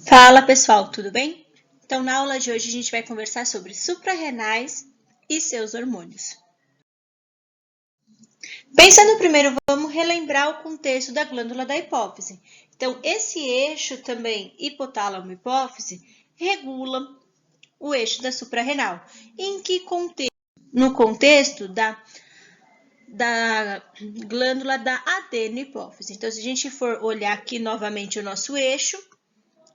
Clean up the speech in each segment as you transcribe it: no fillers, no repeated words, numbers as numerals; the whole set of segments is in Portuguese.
Fala pessoal, tudo bem? Então, na aula de hoje a gente vai conversar sobre suprarrenais e seus hormônios. Pensando primeiro, vamos relembrar o contexto da glândula da hipófise. Então, esse eixo também, hipotálamo-hipófise, regula o eixo da suprarrenal. Em que contexto? No contexto da glândula da adenohipófise. Então, se a gente for olhar aqui novamente o nosso eixo,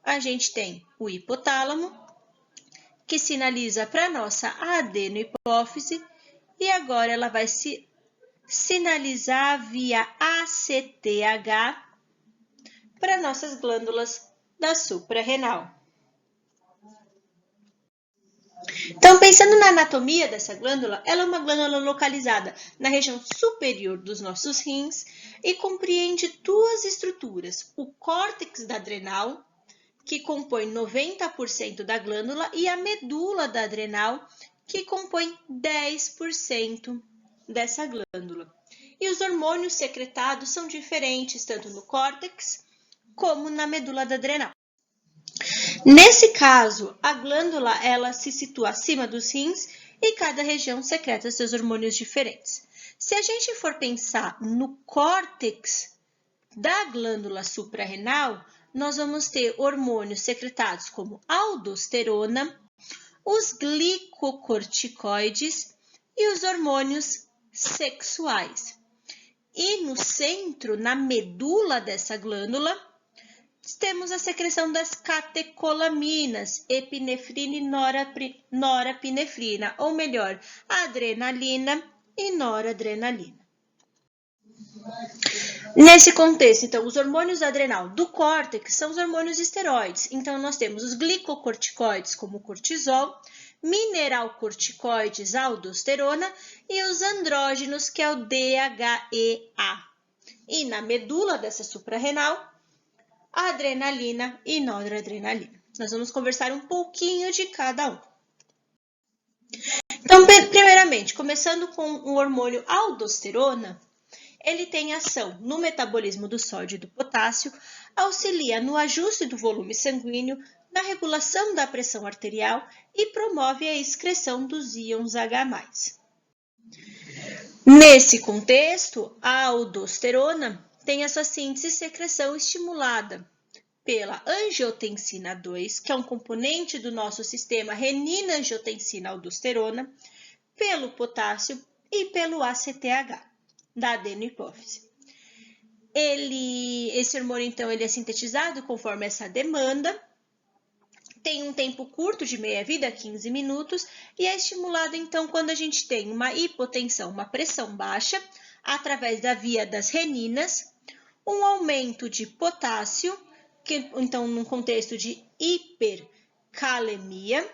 a gente tem o hipotálamo, que sinaliza para a nossa adenohipófise, e agora ela vai se sinalizar via ACTH para nossas glândulas da suprarrenal. Então, pensando na anatomia dessa glândula, ela é uma glândula localizada na região superior dos nossos rins e compreende duas estruturas: o córtex da adrenal, que compõe 90% da glândula, e a medula da adrenal, que compõe 10% dessa glândula. E os hormônios secretados são diferentes tanto no córtex como na medula da adrenal. Nesse caso, a glândula ela se situa acima dos rins e cada região secreta seus hormônios diferentes. Se a gente for pensar no córtex da glândula suprarrenal, nós vamos ter hormônios secretados como aldosterona, os glicocorticoides e os hormônios sexuais. E no centro, na medula dessa glândula, temos a secreção das catecolaminas, epinefrina e norapinefrina, ou melhor, adrenalina e noradrenalina. Nesse contexto, então, os hormônios adrenal do córtex são os hormônios esteroides. Então, nós temos os glicocorticoides, como o cortisol, mineralcorticoides, a aldosterona, e os andrógenos, que é o DHEA. E na medula dessa suprarrenal, a adrenalina e noradrenalina. Nós vamos conversar um pouquinho de cada um. Então, primeiramente, começando com o hormônio aldosterona, ele tem ação no metabolismo do sódio e do potássio, auxilia no ajuste do volume sanguíneo, na regulação da pressão arterial e promove a excreção dos íons H+. Nesse contexto, a aldosterona tem a sua síntese e secreção estimulada pela angiotensina 2, que é um componente do nosso sistema renina-angiotensina-aldosterona, pelo potássio e pelo ACTH da adenohipófise. Esse hormônio, então, ele é sintetizado conforme essa demanda, tem um tempo curto de meia-vida, 15 minutos, e é estimulado, então, quando a gente tem uma hipotensão, uma pressão baixa, através da via das reninas, um aumento de potássio, que, então, num contexto de hipercalemia,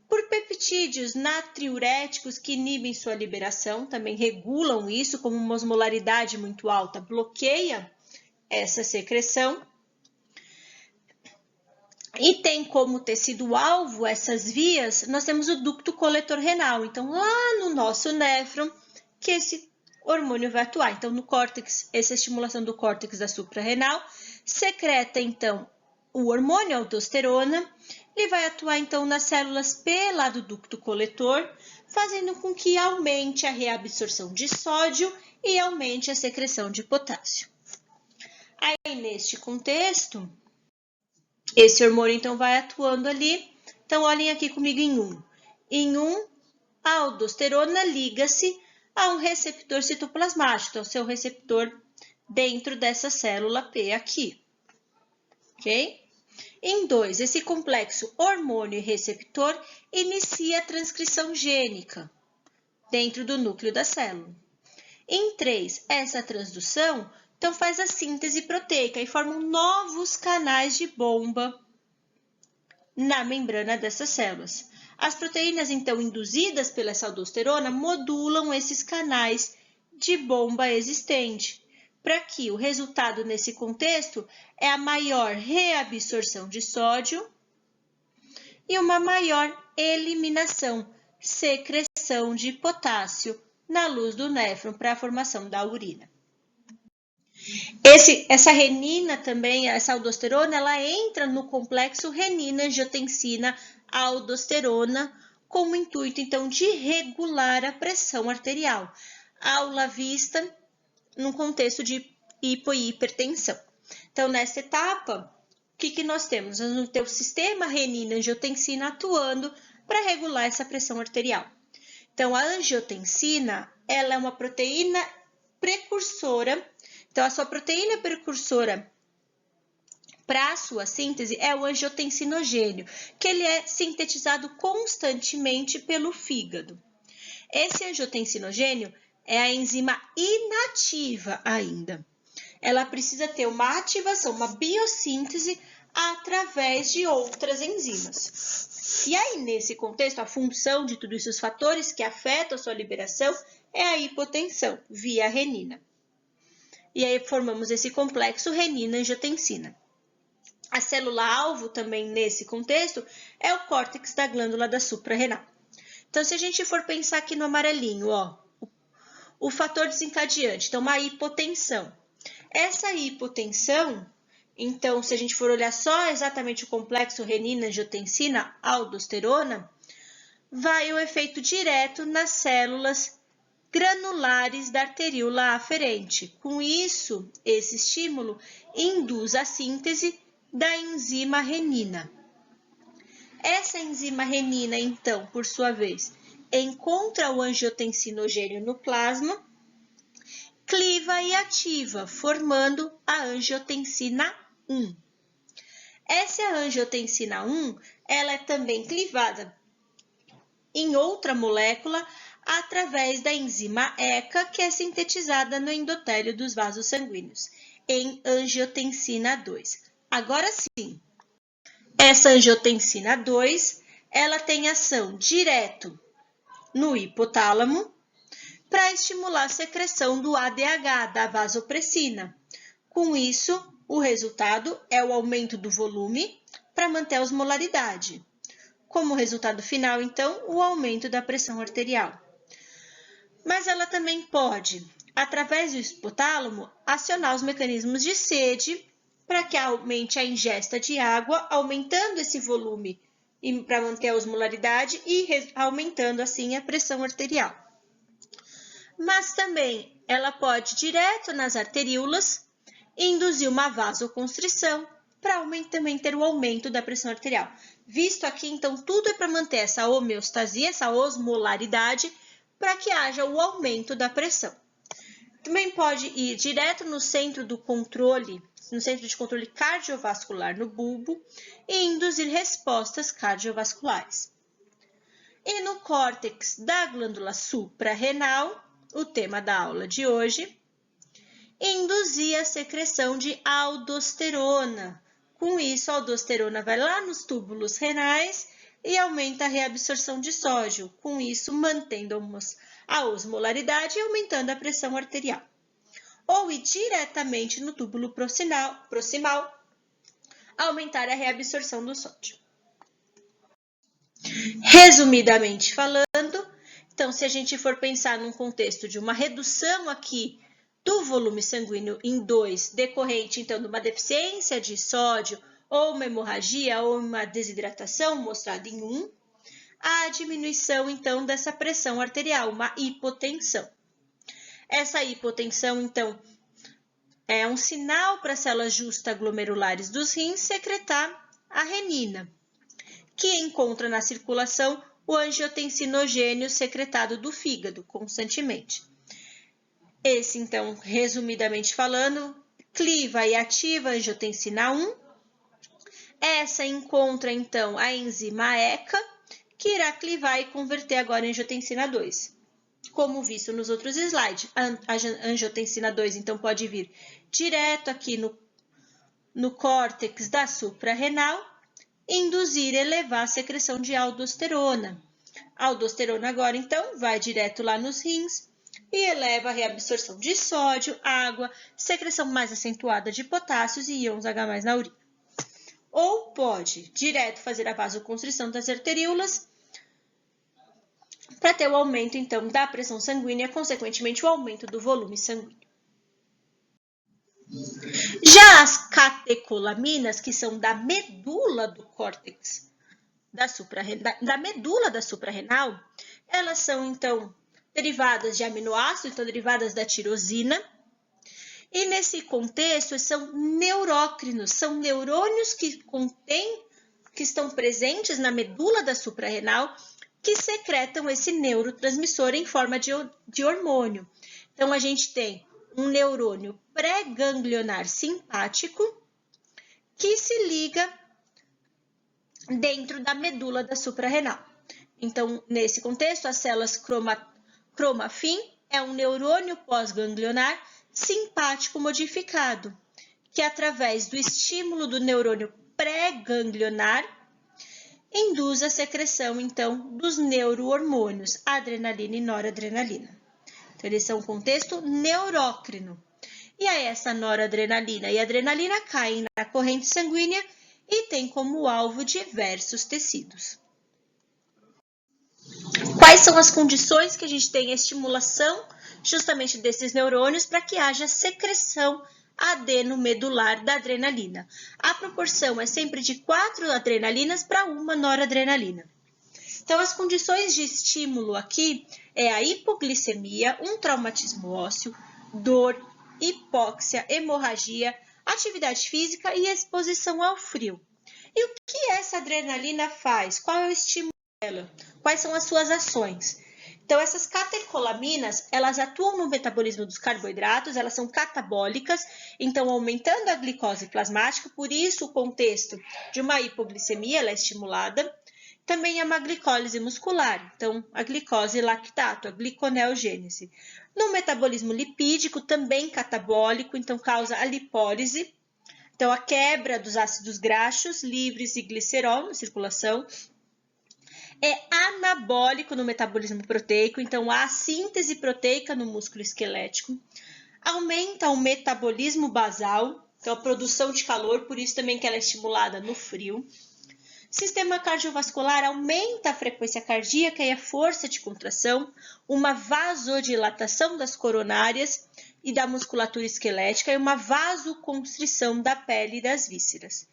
por peptídeos natriuréticos que inibem sua liberação, também regulam isso, como uma osmolaridade muito alta bloqueia essa secreção. E tem como tecido-alvo essas vias, nós temos o ducto coletor renal. Então, lá no nosso néfron, que esse hormônio vai atuar. Então, no córtex, essa estimulação do córtex da suprarrenal secreta, então, o hormônio aldosterona. Ele vai atuar, então, nas células pela do ducto coletor, fazendo com que aumente a reabsorção de sódio e aumente a secreção de potássio. Aí, neste contexto, esse hormônio, então, vai atuando ali. Então, olhem aqui comigo em 1. Em 1, a aldosterona liga-se a um receptor citoplasmático, então, seu receptor dentro dessa célula P aqui. Ok? Em 2, esse complexo hormônio e receptor inicia a transcrição gênica dentro do núcleo da célula. Em 3, essa transdução, então, faz a síntese proteica e formam novos canais de bomba na membrana dessas células. As proteínas, então, induzidas pela aldosterona modulam esses canais de bomba existente, para que o resultado nesse contexto é a maior reabsorção de sódio e uma maior eliminação, secreção de potássio na luz do néfron para a formação da urina. Essa renina também, essa aldosterona, ela entra no complexo renina-angiotensina-aldosterona com o intuito, então, de regular a pressão arterial, aula vista num contexto de hipo e hipertensão. Então, nessa etapa, o que nós temos? Nós vamos ter o sistema renina-angiotensina atuando para regular essa pressão arterial. Então, a angiotensina, ela é uma proteína precursora. Então, a sua proteína precursora para a sua síntese é o angiotensinogênio, que ele é sintetizado constantemente pelo fígado. Esse angiotensinogênio é a enzima inativa ainda. Ela precisa ter uma ativação, uma biossíntese através de outras enzimas. E aí, nesse contexto, a função de tudo isso, os fatores que afetam a sua liberação, é a hipotensão, via renina. E aí formamos esse complexo renina-angiotensina. A célula-alvo também nesse contexto é o córtex da glândula da suprarrenal. Então, se a gente for pensar aqui no amarelinho, ó, o fator desencadeante, então uma hipotensão. Essa hipotensão, então, se a gente for olhar só exatamente o complexo renina-angiotensina-aldosterona, vai o efeito direto nas células granulares da arteríola aferente. Com isso, esse estímulo induz a síntese da enzima renina. Essa enzima renina, então, por sua vez, encontra o angiotensinogênio no plasma, cliva e ativa, formando a angiotensina 1. Essa angiotensina 1, ela é também clivada em outra molécula através da enzima ECA, que é sintetizada no endotélio dos vasos sanguíneos, em angiotensina 2. Agora sim, essa angiotensina 2, ela tem ação direto no hipotálamo para estimular a secreção do ADH, da vasopressina. Com isso, o resultado é o aumento do volume para manter a osmolaridade. Como resultado final, então, o aumento da pressão arterial. Mas ela também pode, através do hipotálamo, acionar os mecanismos de sede para que aumente a ingesta de água, aumentando esse volume para manter a osmolaridade e aumentando assim a pressão arterial. Mas também ela pode, direto nas arteríolas, induzir uma vasoconstrição para também ter o aumento da pressão arterial. Visto aqui, então, tudo é para manter essa homeostasia, essa osmolaridade, para que haja o aumento da pressão. Também pode ir direto no centro do controle, no centro de controle cardiovascular no bulbo e induzir respostas cardiovasculares. E no córtex da glândula suprarrenal, o tema da aula de hoje, induzir a secreção de aldosterona. Com isso, a aldosterona vai lá nos túbulos renais e aumenta a reabsorção de sódio, com isso mantendo a osmolaridade e aumentando a pressão arterial. Ou ir diretamente no túbulo proximal, aumentar a reabsorção do sódio. Resumidamente falando, então, se a gente for pensar num contexto de uma redução aqui do volume sanguíneo em 2, decorrente, então, de uma deficiência de sódio, ou uma hemorragia, ou uma desidratação, mostrada em 1, a diminuição, então, dessa pressão arterial, uma hipotensão. Essa hipotensão, então, é um sinal para as células justaglomerulares dos rins secretar a renina, que encontra na circulação o angiotensinogênio secretado do fígado constantemente. Esse, então, resumidamente falando, cliva e ativa a angiotensina 1. Essa encontra, então, a enzima ECA, que irá clivar e converter agora em angiotensina 2. Como visto nos outros slides, a angiotensina 2, então, pode vir direto aqui no córtex da suprarrenal, induzir e elevar a secreção de aldosterona. A aldosterona agora, então, vai direto lá nos rins e eleva a reabsorção de sódio, água, secreção mais acentuada de potássios e íons H+ na urina. Ou pode direto fazer a vasoconstrição das arteríolas para ter o aumento, então, da pressão sanguínea, consequentemente, o aumento do volume sanguíneo. Já as catecolaminas, que são da medula do córtex da medula da suprarrenal, elas são, então, derivadas de aminoácidos, então derivadas da tirosina. E nesse contexto, são neurócrinos, são neurônios que estão presentes na medula da suprarrenal, que secretam esse neurotransmissor em forma de hormônio. Então, a gente tem um neurônio pré-ganglionar simpático que se liga dentro da medula da suprarrenal. Então, nesse contexto, as células cromafin é um neurônio pós-ganglionar simpático modificado, que através do estímulo do neurônio pré-ganglionar induz a secreção, então, dos neurohormônios, adrenalina e noradrenalina. Então, eles são um contexto neurócrino. E aí, essa noradrenalina e adrenalina caem na corrente sanguínea e tem como alvo diversos tecidos. Quais são as condições que a gente tem a estimulação justamente desses neurônios para que haja secreção adenomedular da adrenalina? A proporção é sempre de 4 adrenalinas para 1 noradrenalina. Então, as condições de estímulo aqui é a hipoglicemia, um traumatismo ósseo, dor, hipóxia, hemorragia, atividade física e exposição ao frio. E o que essa adrenalina faz? Qual é o estímulo dela? Quais são as suas ações? Então, essas catecolaminas, elas atuam no metabolismo dos carboidratos, elas são catabólicas, então aumentando a glicose plasmática, por isso o contexto de uma hipoglicemia ela é estimulada. Também é uma glicólise muscular, então a glicose lactato, a gliconeogênese. No metabolismo lipídico, também catabólico, então causa a lipólise, então a quebra dos ácidos graxos livres e glicerol na circulação. É anabólico no metabolismo proteico, então há síntese proteica no músculo esquelético. Aumenta o metabolismo basal, então a produção de calor, por isso também que ela é estimulada no frio. Sistema cardiovascular aumenta a frequência cardíaca e a força de contração, uma vasodilatação das coronárias e da musculatura esquelética e uma vasoconstrição da pele e das vísceras.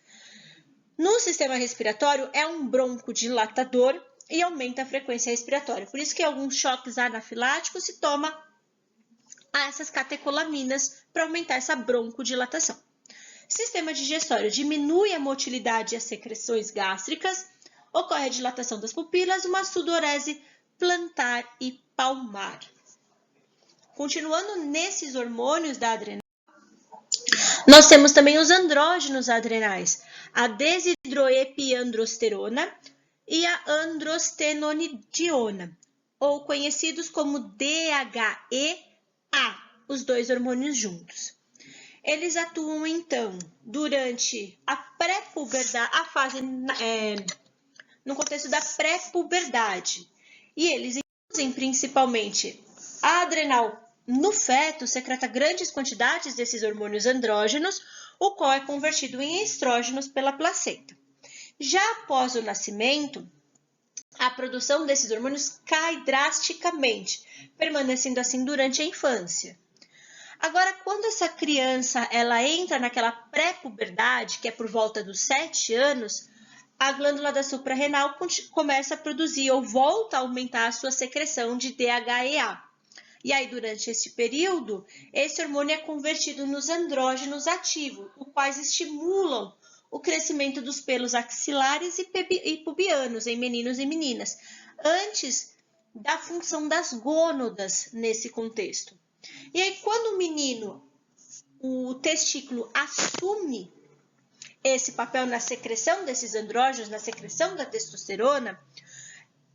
No sistema respiratório, é um broncodilatador e aumenta a frequência respiratória. Por isso que em alguns choques anafiláticos se toma essas catecolaminas para aumentar essa broncodilatação. Sistema digestório diminui a motilidade e as secreções gástricas, ocorre a dilatação das pupilas, uma sudorese plantar e palmar. Continuando nesses hormônios da adrenal, nós temos também os andrógenos adrenais, a desidroepiandrosterona e a androstenodiona, ou conhecidos como DHEA, os dois hormônios juntos. Eles atuam, então, durante a pré-puberdade, a fase no contexto da pré-puberdade. E eles induzem principalmente a adrenal no feto, secreta grandes quantidades desses hormônios andrógenos, o qual é convertido em estrógenos pela placenta. Já após o nascimento, a produção desses hormônios cai drasticamente, permanecendo assim durante a infância. Agora, quando essa criança ela entra naquela pré-puberdade, que é por volta dos 7 anos, a glândula da suprarrenal começa a produzir ou volta a aumentar a sua secreção de DHEA. E aí, durante esse período, esse hormônio é convertido nos andrógenos ativos, os quais estimulam o crescimento dos pelos axilares e pubianos em meninos e meninas, antes da função das gônadas nesse contexto. E aí, quando o menino, o testículo assume esse papel na secreção desses andrógenos, na secreção da testosterona,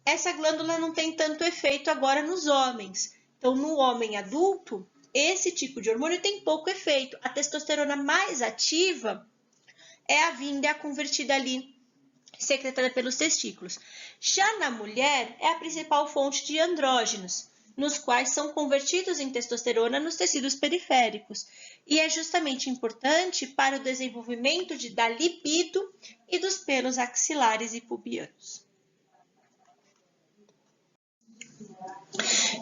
essa glândula não tem tanto efeito agora nos homens. Então, no homem adulto, esse tipo de hormônio tem pouco efeito. A testosterona mais ativa é a vinda, a convertida ali, secretada pelos testículos. Já na mulher, é a principal fonte de andrógenos, nos quais são convertidos em testosterona nos tecidos periféricos. E é justamente importante para o desenvolvimento da libido e dos pelos axilares e pubianos.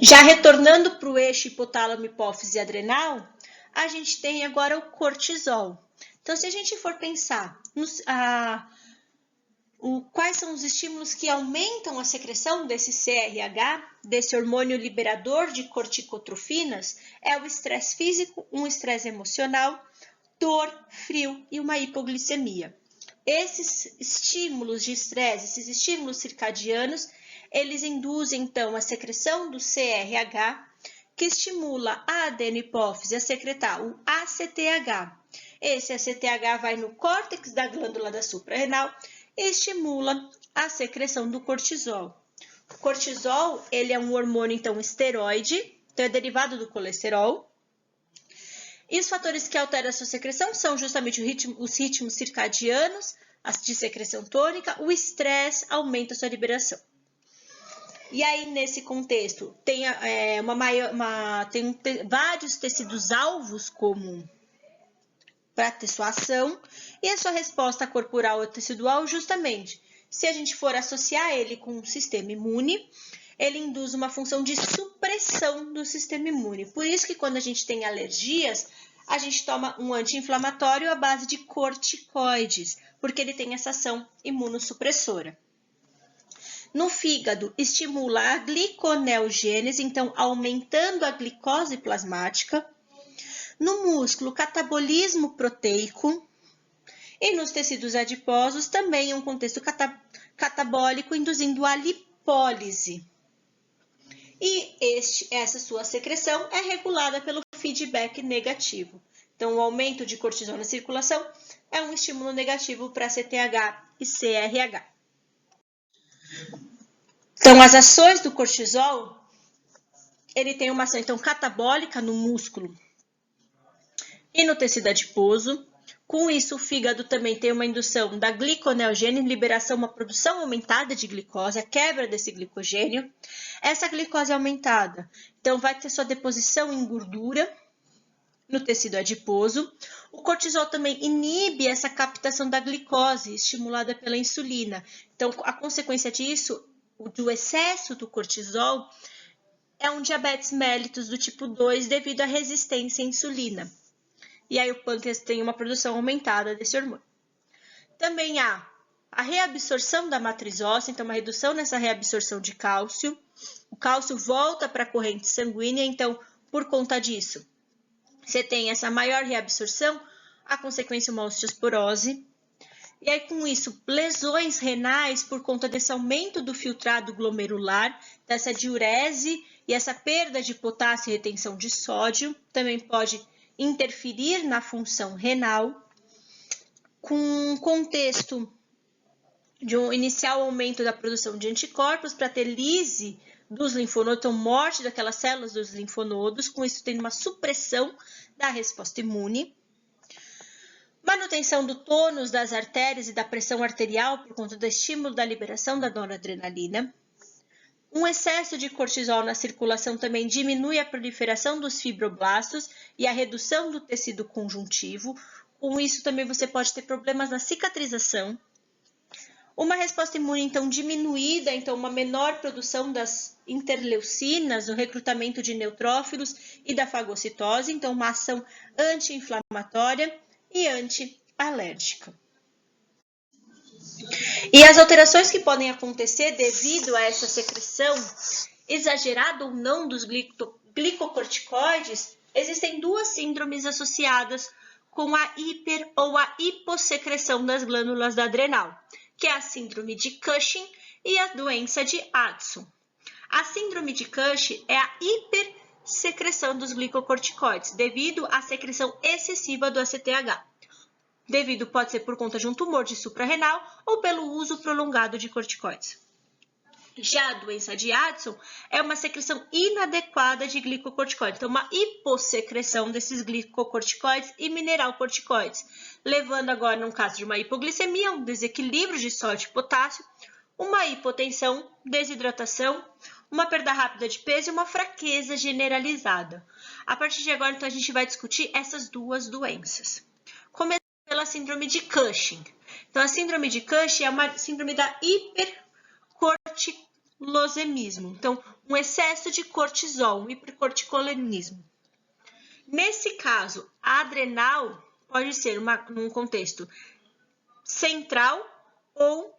Já retornando para o eixo hipotálamo, hipófise adrenal, a gente tem agora o cortisol. Então, se a gente for pensar quais são os estímulos que aumentam a secreção desse CRH, desse hormônio liberador de corticotrofinas, é o estresse físico, um estresse emocional, dor, frio e uma hipoglicemia. Esses estímulos de estresse, esses estímulos circadianos, eles induzem, então, a secreção do CRH, que estimula a adenohipófise a secretar o ACTH. Esse ACTH vai no córtex da glândula da suprarrenal e estimula a secreção do cortisol. O cortisol, ele é um hormônio, então, esteroide, então é derivado do colesterol. E os fatores que alteram a sua secreção são justamente os ritmos circadianos, as de secreção tônica, o estresse aumenta a sua liberação. E aí, nesse contexto, tem, vários tecidos-alvos como para ter sua ação, e a sua resposta corporal ao tecido-alvo, justamente, se a gente for associar ele com o sistema imune, ele induz uma função de supressão do sistema imune. Por isso que quando a gente tem alergias, a gente toma um anti-inflamatório à base de corticoides, porque ele tem essa ação imunossupressora. No fígado, estimula a gliconeogênese, então aumentando a glicose plasmática. No músculo, catabolismo proteico. E nos tecidos adiposos, também um contexto catabólico, induzindo a lipólise. E essa sua secreção é regulada pelo feedback negativo. Então, o aumento de cortisol na circulação é um estímulo negativo para CTH e CRH. Então, as ações do cortisol, ele tem uma ação então catabólica no músculo e no tecido adiposo. Com isso, o fígado também tem uma indução da gliconeogênese, liberação, uma produção aumentada de glicose, a quebra desse glicogênio. Essa glicose aumentada, então, vai ter sua deposição em gordura no tecido adiposo. O cortisol também inibe essa captação da glicose, estimulada pela insulina. Então, a consequência disso, do excesso do cortisol, é um diabetes mellitus do tipo 2 devido à resistência à insulina. E aí o pâncreas tem uma produção aumentada desse hormônio. Também há a reabsorção da matriz óssea, então uma redução nessa reabsorção de cálcio. O cálcio volta para a corrente sanguínea, então, por conta disso, você tem essa maior reabsorção, a consequência uma osteoporose. E aí, com isso, lesões renais por conta desse aumento do filtrado glomerular, dessa diurese e essa perda de potássio e retenção de sódio, também pode interferir na função renal. Com um contexto de um inicial aumento da produção de anticorpos para ter lise dos linfonodos, então morte daquelas células dos linfonodos, com isso tem uma supressão da resposta imune. Manutenção do tônus das artérias e da pressão arterial por conta do estímulo da liberação da noradrenalina. Um excesso de cortisol na circulação também diminui a proliferação dos fibroblastos e a redução do tecido conjuntivo. Com isso também você pode ter problemas na cicatrização. Uma resposta imune, então, diminuída, então uma menor produção das interleucinas, o recrutamento de neutrófilos e da fagocitose, então uma ação anti-inflamatória e anti-alérgica. E as alterações que podem acontecer devido a essa secreção exagerada ou não dos glicocorticoides, existem duas síndromes associadas com a hiper ou a hipossecreção das glândulas da adrenal, que é a síndrome de Cushing e a doença de Addison. A síndrome de Cushing é a hipersecreção dos glicocorticoides, devido à secreção excessiva do ACTH. Pode ser por conta de um tumor de suprarrenal ou pelo uso prolongado de corticoides. Já a doença de Addison é uma secreção inadequada de glicocorticoides, então uma hipossecreção desses glicocorticoides e mineralcorticoides, levando agora, no caso de uma hipoglicemia, um desequilíbrio de sódio e potássio, uma hipotensão, desidratação, uma perda rápida de peso e uma fraqueza generalizada. A partir de agora, então, a gente vai discutir essas duas doenças. Começando pela síndrome de Cushing. Então, a síndrome de Cushing é uma síndrome da hipercorticolemismo. Então, um excesso de cortisol, um hipercorticolemismo. Nesse caso, a adrenal pode ser num contexto central ou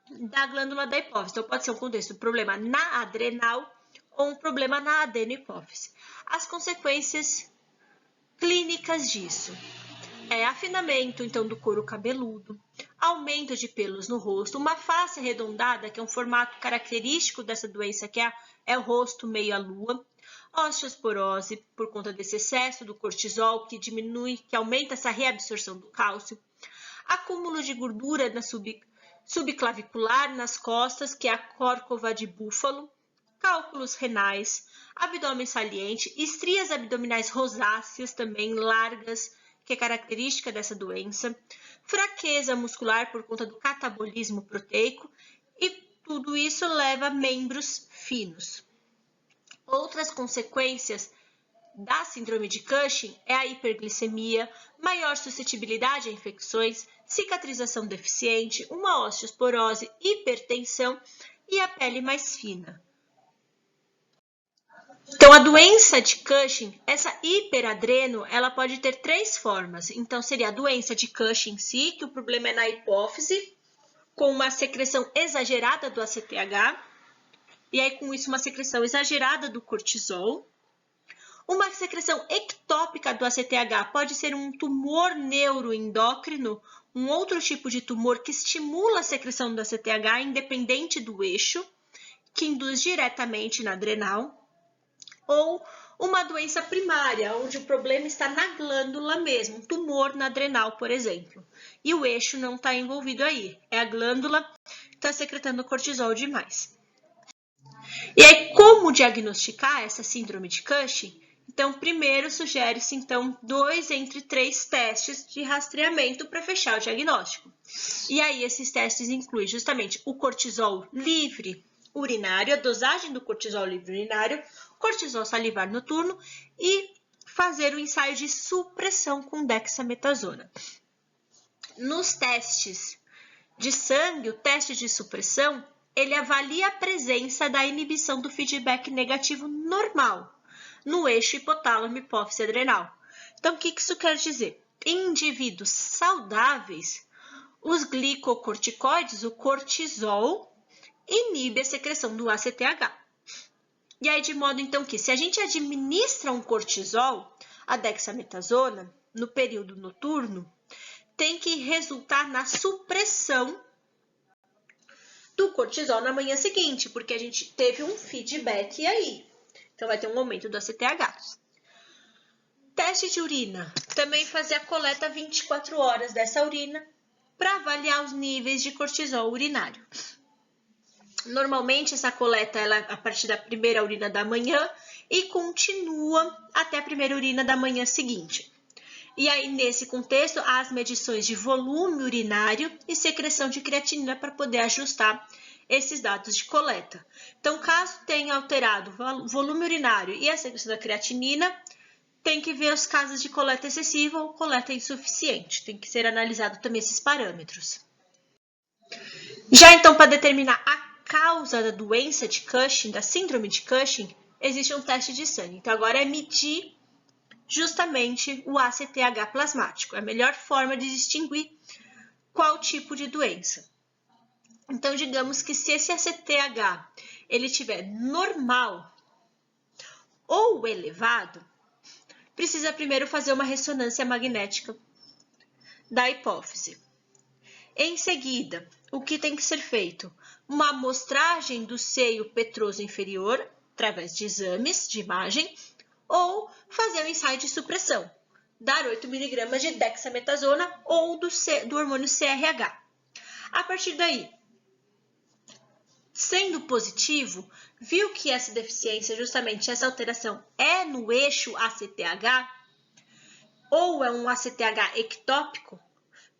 da glândula da hipófise. Então, pode ser um contexto, um problema na adrenal ou um problema na adenohipófise. As consequências clínicas disso é afinamento, então, do couro cabeludo, aumento de pelos no rosto, uma face arredondada, que é um formato característico dessa doença, que é o rosto meio à lua, osteoporose, por conta desse excesso do cortisol, que diminui, que aumenta essa reabsorção do cálcio, acúmulo de gordura na subclavicular, nas costas, que é a córcova de búfalo, cálculos renais, abdômen saliente, estrias abdominais rosáceas, também largas, que é característica dessa doença, fraqueza muscular por conta do catabolismo proteico, e tudo isso leva a membros finos. Outras consequências da síndrome de Cushing é a hiperglicemia, maior suscetibilidade a infecções, cicatrização deficiente, uma osteoporose, hipertensão e a pele mais fina. Então, a doença de Cushing, essa hiperadreno, ela pode ter 3 formas. Então, seria a doença de Cushing em si, que o problema é na hipófise, com uma secreção exagerada do ACTH, e aí com isso uma secreção exagerada do cortisol. Uma secreção ectópica do ACTH pode ser um tumor neuroendócrino, um outro tipo de tumor que estimula a secreção do ACTH independente do eixo, que induz diretamente na adrenal. Ou uma doença primária, onde o problema está na glândula mesmo, um tumor na adrenal, por exemplo. E o eixo não está envolvido aí, é a glândula que está secretando cortisol demais. E aí, como diagnosticar essa síndrome de Cushing? Então, primeiro sugere-se, então, 2 entre 3 testes de rastreamento para fechar o diagnóstico. E aí, esses testes incluem justamente o cortisol livre urinário, a dosagem do cortisol livre urinário, cortisol salivar noturno e fazer o ensaio de supressão com dexametasona. Nos testes de sangue, o teste de supressão, ele avalia a presença da inibição do feedback negativo normal no eixo hipotálamo hipófise adrenal. Então, o que isso quer dizer? Em indivíduos saudáveis, os glicocorticoides, o cortisol, inibe a secreção do ACTH. E aí, de modo, então, que se a gente administra um cortisol, a dexametasona, no período noturno, tem que resultar na supressão do cortisol na manhã seguinte, porque a gente teve um feedback aí. Então, vai ter um aumento do ACTH. Teste de urina. Também fazer a coleta 24 horas dessa urina para avaliar os níveis de cortisol urinário. Normalmente, essa coleta é a partir da primeira urina da manhã e continua até a primeira urina da manhã seguinte. E aí, nesse contexto, há as medições de volume urinário e secreção de creatinina para poder ajustar esses dados de coleta. Então, caso tenha alterado o volume urinário e a secreção da creatinina, tem que ver os casos de coleta excessiva ou coleta insuficiente. Tem que ser analisado também esses parâmetros. Já então, para determinar a causa da doença de Cushing, da síndrome de Cushing, existe um teste de sangue. Então, agora é medir justamente o ACTH plasmático. É a melhor forma de distinguir qual tipo de doença. Então, digamos que se esse ACTH ele estiver normal ou elevado, precisa primeiro fazer uma ressonância magnética da hipófise. Em seguida, o que tem que ser feito? Uma amostragem do seio petroso inferior, através de exames de imagem, ou fazer um ensaio de supressão, dar 8 mg de dexametasona ou do hormônio CRH. A partir daí, sendo positivo, viu que essa deficiência, justamente essa alteração, é no eixo ACTH ou é um ACTH ectópico?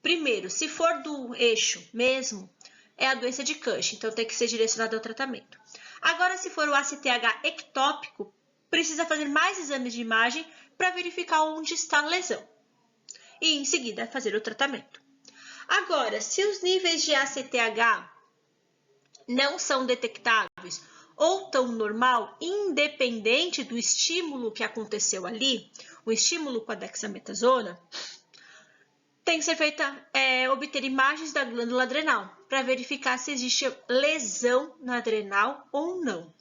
Primeiro, se for do eixo mesmo, é a doença de Cushing, então tem que ser direcionado ao tratamento. Agora, se for o ACTH ectópico, precisa fazer mais exames de imagem para verificar onde está a lesão e, em seguida, fazer o tratamento. Agora, se os níveis de ACTH não são detectáveis ou tão normal, independente do estímulo que aconteceu ali, o estímulo com a dexametasona, tem que ser feita, obter imagens da glândula adrenal para verificar se existe lesão na adrenal ou não.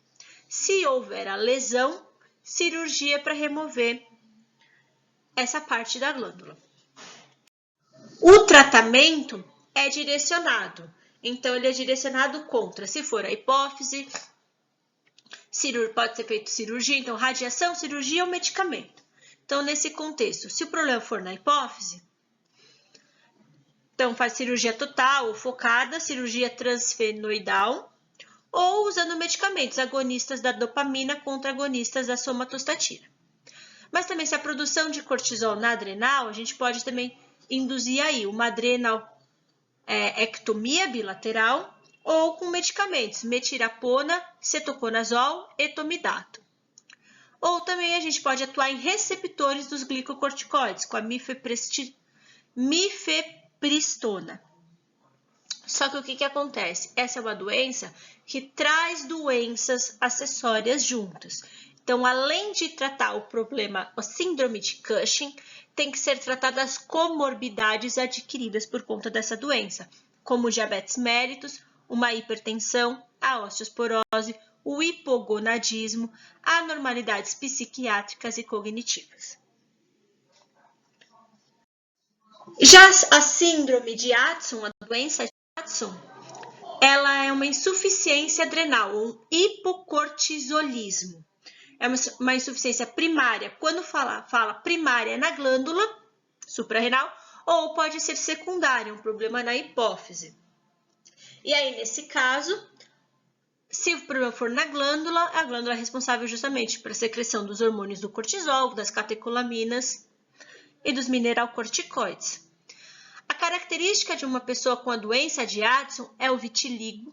Se houver a lesão, cirurgia para remover essa parte da glândula. O tratamento é direcionado, então ele é direcionado contra, se for a hipófise, pode ser feito cirurgia, então radiação, cirurgia ou medicamento. Então, nesse contexto, se o problema for na hipófise, então faz cirurgia total ou focada, cirurgia transfenoidal, ou usando medicamentos, agonistas da dopamina contra agonistas da somatostatina. Mas também, se a produção de cortisol na adrenal, a gente pode também induzir aí uma adrenalectomia bilateral ou com medicamentos, metirapona, cetoconazol, etomidato. Ou também a gente pode atuar em receptores dos glicocorticoides, com a mifepristona. Só que o que acontece? Essa é uma doença que traz doenças acessórias juntas. Então, além de tratar o problema, a síndrome de Cushing, tem que ser tratadas as comorbidades adquiridas por conta dessa doença, como o diabetes mellitus, uma hipertensão, a osteoporose, o hipogonadismo, anormalidades psiquiátricas e cognitivas. Já a síndrome de Addison, a doença de Addison, ela é uma insuficiência adrenal, um hipocortisolismo. É uma insuficiência primária. Quando fala primária na glândula suprarrenal, ou pode ser secundária, um problema na hipófise. E aí, nesse caso, se o problema for na glândula, a glândula é responsável justamente pela secreção dos hormônios do cortisol, das catecolaminas e dos mineralcorticoides. A característica de uma pessoa com a doença de Addison é o vitiligo,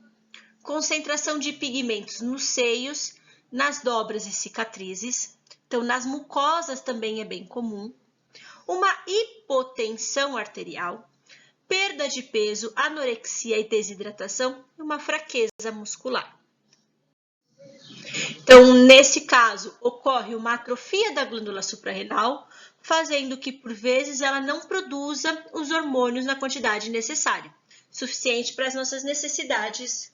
concentração de pigmentos nos seios, nas dobras e cicatrizes, então nas mucosas também é bem comum, uma hipotensão arterial, perda de peso, anorexia e desidratação e uma fraqueza muscular. Então, nesse caso, ocorre uma atrofia da glândula suprarrenal, fazendo que, por vezes, ela não produza os hormônios na quantidade necessária, suficiente para as nossas necessidades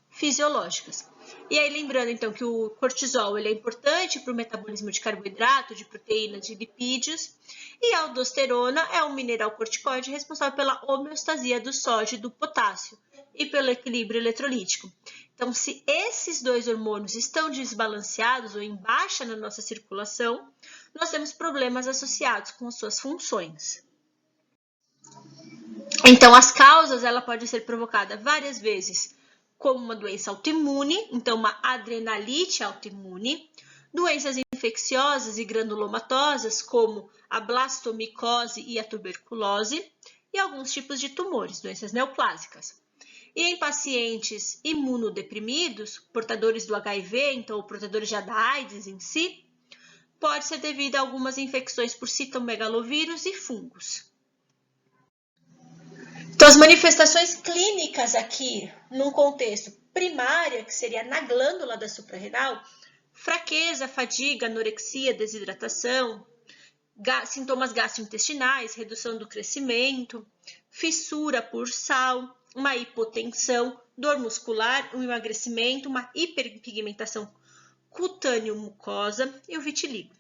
fisiológicas. E aí, lembrando, então, que o cortisol ele é importante para o metabolismo de carboidrato, de proteínas, de lipídios, e a aldosterona é um mineral corticoide responsável pela homeostasia do sódio e do potássio e pelo equilíbrio eletrolítico. Então, se esses dois hormônios estão desbalanceados ou em baixa na nossa circulação, nós temos problemas associados com as suas funções. Então, as causas, ela pode ser provocada várias vezes como uma doença autoimune, então uma adrenalite autoimune, doenças infecciosas e granulomatosas, como a blastomicose e a tuberculose, e alguns tipos de tumores, doenças neoplásicas. E em pacientes imunodeprimidos, portadores do HIV, então portadores já da AIDS em si, pode ser devido a algumas infecções por citomegalovírus e fungos. Então, as manifestações clínicas aqui, num contexto primário, que seria na glândula da suprarrenal, fraqueza, fadiga, anorexia, desidratação, sintomas gastrointestinais, redução do crescimento, fissura por sal, uma hipotensão, dor muscular, um emagrecimento, uma hiperpigmentação cutâneo-mucosa e o vitiligo.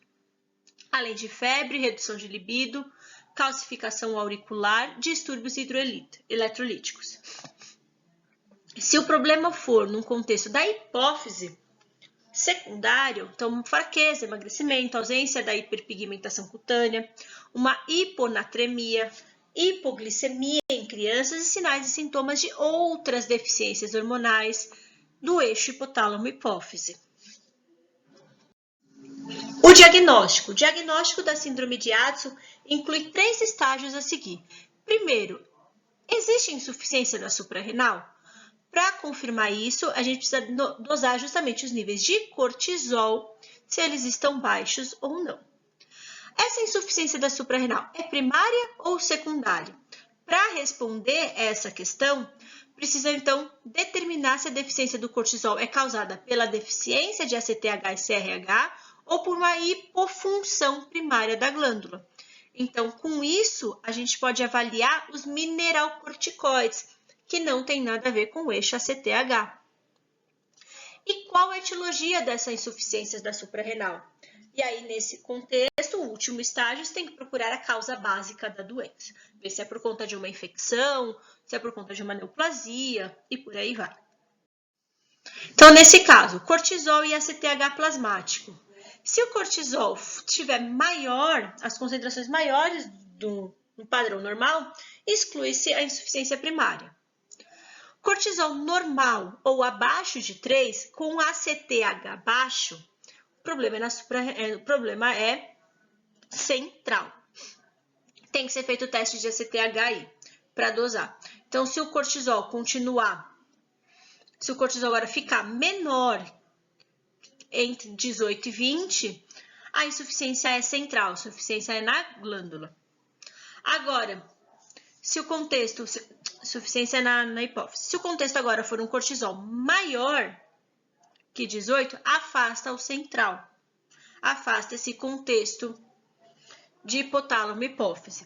Além de febre, redução de libido, calcificação auricular, distúrbios eletrolíticos. Se o problema for num contexto da hipófise secundário, então fraqueza, emagrecimento, ausência da hiperpigmentação cutânea, uma hiponatremia, hipoglicemia em crianças e sinais e sintomas de outras deficiências hormonais do eixo hipotálamo-hipófise. O diagnóstico da síndrome de Addison inclui 3 estágios a seguir. Primeiro, existe insuficiência na suprarrenal? Para confirmar isso, a gente precisa dosar justamente os níveis de cortisol, se eles estão baixos ou não. Essa insuficiência da suprarrenal é primária ou secundária? Para responder essa questão, precisa então determinar se a deficiência do cortisol é causada pela deficiência de ACTH e CRH ou por uma hipofunção primária da glândula. Então, com isso, a gente pode avaliar os mineralocorticoides, que não tem nada a ver com o eixo ACTH. E qual a etiologia dessa insuficiência da suprarrenal? E aí, nesse contexto, o último estágio, você tem que procurar a causa básica da doença. Ver se é por conta de uma infecção, se é por conta de uma neoplasia e por aí vai. Então, nesse caso, cortisol e ACTH plasmático. Se o cortisol tiver maior, as concentrações maiores do padrão normal, exclui-se a insuficiência primária. Cortisol normal ou abaixo de 3, com ACTH baixo, o problema é central. Tem que ser feito o teste de ACTH aí, para dosar. Então, se o cortisol agora ficar menor entre 18 e 20, a insuficiência é central, a insuficiência é na glândula. Agora, se o contexto, suficiência na hipófise, se o contexto agora for um cortisol maior que 18, afasta o central. Afasta esse contexto de hipotálamo hipófise.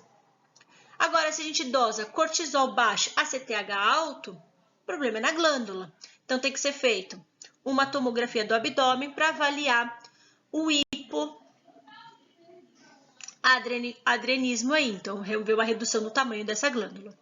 Agora, se a gente dosa cortisol baixo, ACTH alto, o problema é na glândula. Então, tem que ser feito uma tomografia do abdômen para avaliar o hipoadrenismo aí. Então, ver uma redução do tamanho dessa glândula.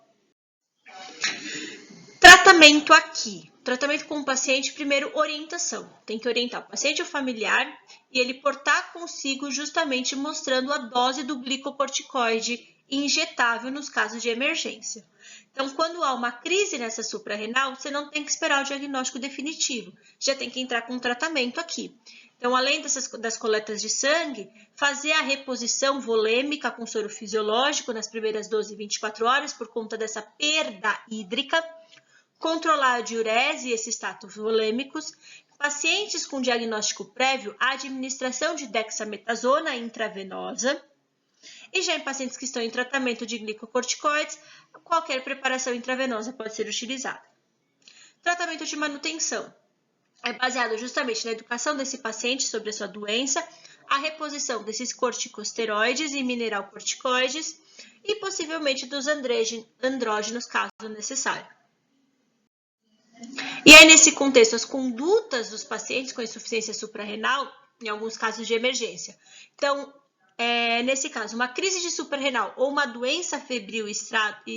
Tratamento aqui. Tratamento com o paciente, primeiro, orientação. Tem que orientar o paciente ou familiar e ele portar consigo justamente mostrando a dose do glicocorticoide injetável nos casos de emergência. Então, quando há uma crise nessa suprarrenal, você não tem que esperar o diagnóstico definitivo, já tem que entrar com um tratamento aqui. Então, além das coletas de sangue, fazer a reposição volêmica com soro fisiológico nas primeiras 12 e 24 horas por conta dessa perda hídrica, controlar a diurese e esses status volêmicos, pacientes com diagnóstico prévio, a administração de dexametasona intravenosa, e já em pacientes que estão em tratamento de glicocorticoides, qualquer preparação intravenosa pode ser utilizada. Tratamento de manutenção é baseado justamente na educação desse paciente sobre a sua doença, a reposição desses corticosteroides e mineralocorticoides e possivelmente dos andrógenos, caso necessário. E aí, nesse contexto, as condutas dos pacientes com insuficiência suprarrenal, em alguns casos de emergência. Então, nesse caso, uma crise de suprarrenal ou uma doença febril e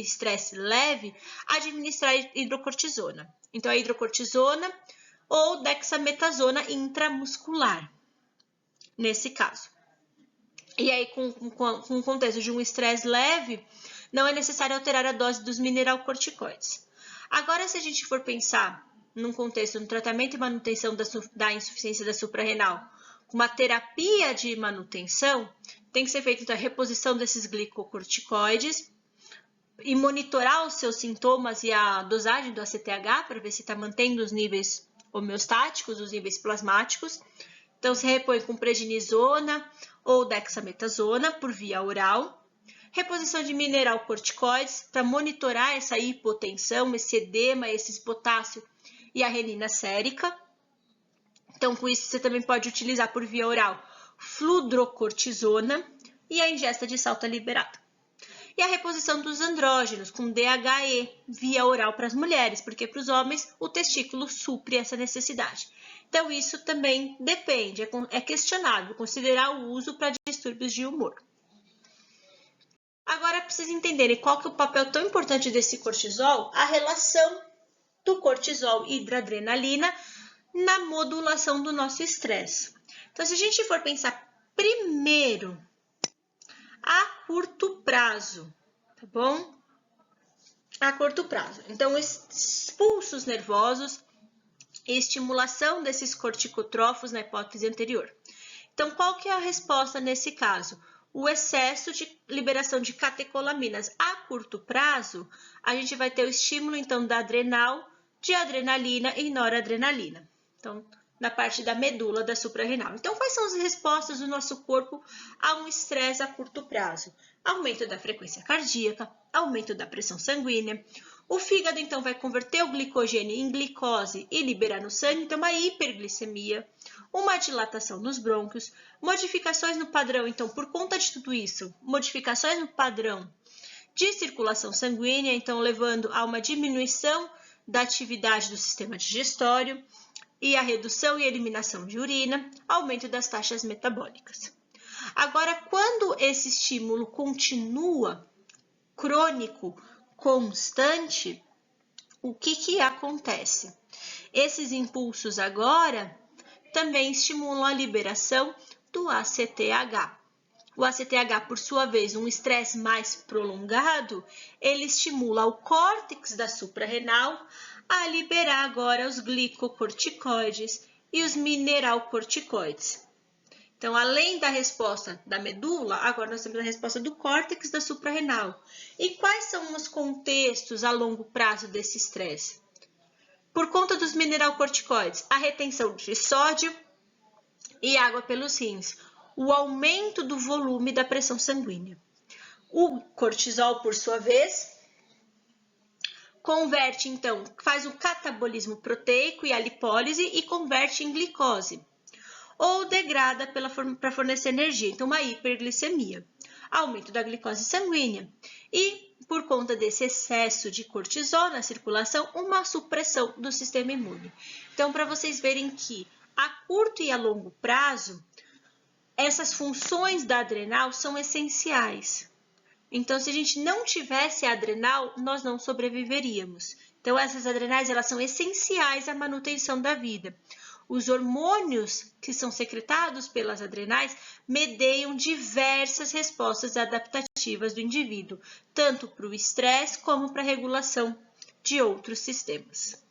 estresse leve, administrar hidrocortisona. Então, a hidrocortisona ou dexametasona intramuscular, nesse caso. E aí, com o contexto de um estresse leve, não é necessário alterar a dose dos mineralocorticoides. Agora, se a gente for pensar num contexto, no tratamento e manutenção da insuficiência da suprarrenal, com uma terapia de manutenção, tem que ser feita então, a reposição desses glicocorticoides e monitorar os seus sintomas e a dosagem do ACTH para ver se está mantendo os níveis homeostáticos, os níveis plasmáticos. Então, se repõe com prednisona ou dexametasona por via oral. Reposição de mineralocorticoides para monitorar essa hipotensão, esse edema, esses potássio e a renina sérica. Então, com isso, você também pode utilizar por via oral fludrocortisona e a ingesta de salta liberada. E a reposição dos andrógenos com DHE via oral para as mulheres, porque para os homens o testículo supre essa necessidade. Então, isso também depende, é questionável considerar o uso para distúrbios de humor. Agora, para vocês entenderem qual que é o papel tão importante desse cortisol, a relação do cortisol e hidroadrenalina na modulação do nosso estresse. Então, se a gente for pensar primeiro a curto prazo, tá bom? A curto prazo. Então, expulsos nervosos e estimulação desses corticotrófos na hipófise anterior. Então, qual que é a resposta nesse caso? O excesso de liberação de catecolaminas. A curto prazo, a gente vai ter o estímulo, então, da adrenal, de adrenalina e noradrenalina. Então, na parte da medula da suprarrenal. Então, quais são as respostas do nosso corpo a um estresse a curto prazo? Aumento da frequência cardíaca, aumento da pressão sanguínea, O fígado, então, vai converter o glicogênio em glicose e liberar no sangue, então, uma hiperglicemia, uma dilatação nos brônquios, modificações no padrão, então, por conta de tudo isso, modificações no padrão de circulação sanguínea, então, levando a uma diminuição da atividade do sistema digestório e a redução e eliminação de urina, aumento das taxas metabólicas. Agora, quando esse estímulo continua crônico, constante, o que acontece? Esses impulsos agora também estimulam a liberação do ACTH. O ACTH, por sua vez, um estresse mais prolongado, ele estimula o córtex da suprarrenal a liberar agora os glicocorticoides e os mineralcorticoides. Então, além da resposta da medula, agora nós temos a resposta do córtex da suprarrenal. E quais são os contextos a longo prazo desse estresse? Por conta dos mineralcorticoides, a retenção de sódio e água pelos rins, o aumento do volume da pressão sanguínea. O cortisol, por sua vez, converte, então, faz o catabolismo proteico e a lipólise e converte em glicose, ou degrada para fornecer energia, então uma hiperglicemia, aumento da glicose sanguínea e, por conta desse excesso de cortisol na circulação, uma supressão do sistema imune. Então, para vocês verem que a curto e a longo prazo, essas funções da adrenal são essenciais. Então, se a gente não tivesse a adrenal, nós não sobreviveríamos. Então, essas adrenais, elas são essenciais à manutenção da vida. Os hormônios que são secretados pelas adrenais medeiam diversas respostas adaptativas do indivíduo, tanto para o estresse como para a regulação de outros sistemas.